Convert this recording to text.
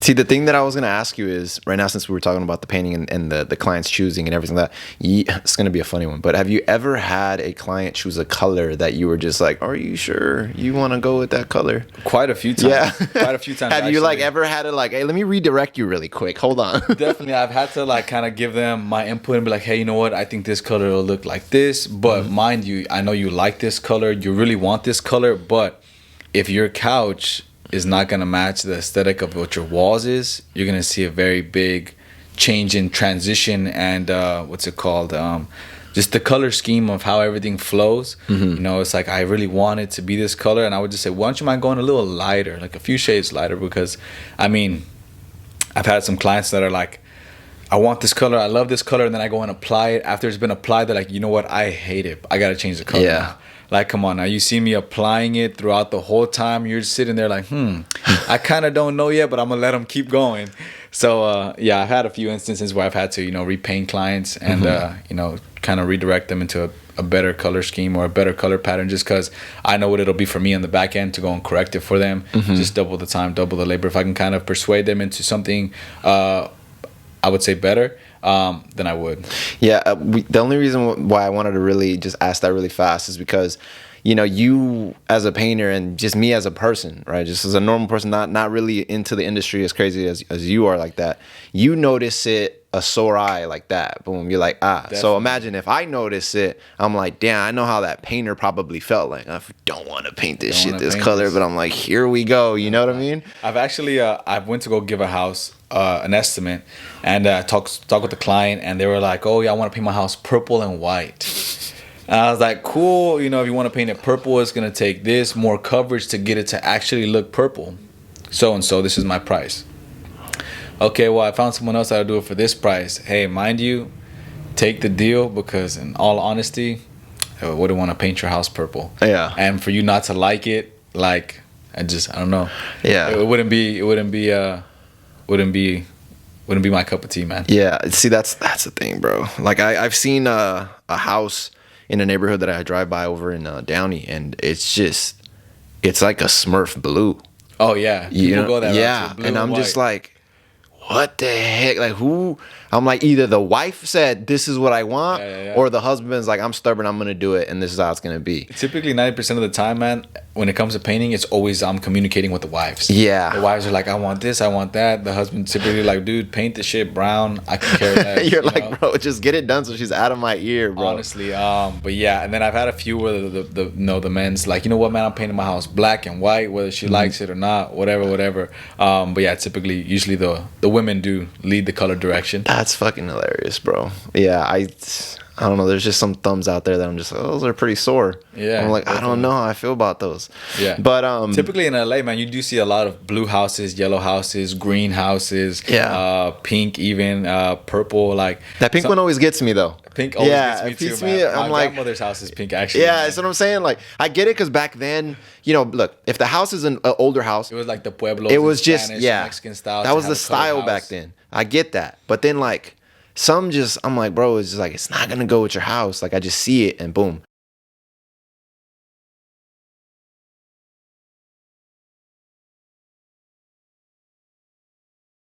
See, the thing that I was gonna ask you is right now, since we were talking about the painting and the clients choosing and everything like that, it's gonna be a funny one. But have you ever had a client choose a color that you were just like, "Are you sure you want to go with that color?" Quite a few times. Yeah, Quite a few times. Have you like ever had it like, "Hey, let me redirect you really quick. Hold on." Definitely, I've had to like kind of give them my input and be like, "Hey, you know what? I think this color will look like this, but mind you, I know you like this color. You really want this color, but if your couch is not gonna match the aesthetic of what your walls is, you're gonna see a very big change in transition and what's it called? Just the color scheme of how everything flows. You know, it's like I really want it to be this color, and I would just say, why don't you mind going a little lighter, like a few shades lighter? Because I mean, I've had some clients that are like, I want this color, I love this color, and then I go and apply it. After it's been applied, they're like, you know what? I hate it. I gotta change the color. Yeah. Now. Like, come on now. You see me applying it throughout the whole time. You're just sitting there like, I kind of don't know yet, but I'm going to let them keep going. So, yeah, I've had a few instances where I've had to, you know, repaint clients and, you know, kind of redirect them into a better color scheme or a better color pattern just because I know what it'll be for me on the back end to go and correct it for them. Just double the time, double the labor. If I can kind of persuade them into something, I would say better, then I would. Yeah, the only reason why I wanted to really just ask that really fast is because, you know, you as a painter and just me as a person, right? Just as a normal person, not really into the industry as crazy as you are like that. You notice it a sore eye like that. Boom, you're like, Definitely. So imagine if I notice it, I'm like, damn, I know how that painter probably felt. Like, I don't want to paint this shit this color, but I'm like, here we go. You know what I mean? I've actually, I went to go give a house an estimate and talk with the client, and they were like, oh yeah, I want to paint my house purple and white. And I was like, cool, you know, if you want to paint it purple, it's going to take this more coverage to get it to actually look purple. So this is my price. Okay, well, I found someone else that'll do it for this price. Hey, mind you, take the deal because in all honesty, I wouldn't want to paint your house purple. Yeah. And for you not to like it, like, I don't know. Yeah. It wouldn't be my cup of tea, man. Yeah. See, that's the thing, bro. Like I've seen a house in a neighborhood that I drive by over in Downey, and it's like a Smurf blue. Oh yeah, people go that route too, blue and I'm white. Just like, what the heck? Like, who? I'm like, either the wife said this is what I want, or the husband's like, I'm stubborn, I'm gonna do it, and this is how it's gonna be. Typically 90% of the time, man, when it comes to painting, it's always I'm communicating with the wives. Yeah, the wives are like, I want this, I want that. The husband typically like, dude, paint the shit brown. I can care less. You're like, know? Bro, just get it done so she's out of my ear, bro. Honestly, but yeah, and then I've had a few where the men's like, you know what, man, I'm painting my house black and white, whether she likes it or not, whatever. But yeah, usually the women do lead the color direction. That's fucking hilarious, bro. Yeah, I don't know. There's just some thumbs out there that I'm just like, oh, those are pretty sore. Yeah, I'm like, definitely. I don't know how I feel about those. Yeah, but typically in LA, man, you do see a lot of blue houses, yellow houses, green houses, pink, even purple. Like that pink one always gets me though. Pink always gets me too, man. I'm My like, grandmother's house is pink, actually. Yeah, that's what I'm saying. Like, I get it because back then, you know, look, if the house is an older house, it was like the Pueblos. It was just Spanish, Mexican style. That was the style back then. I get that, but then like. I'm like, bro, it's just like, it's not going to go with your house. Like, I just see it and boom.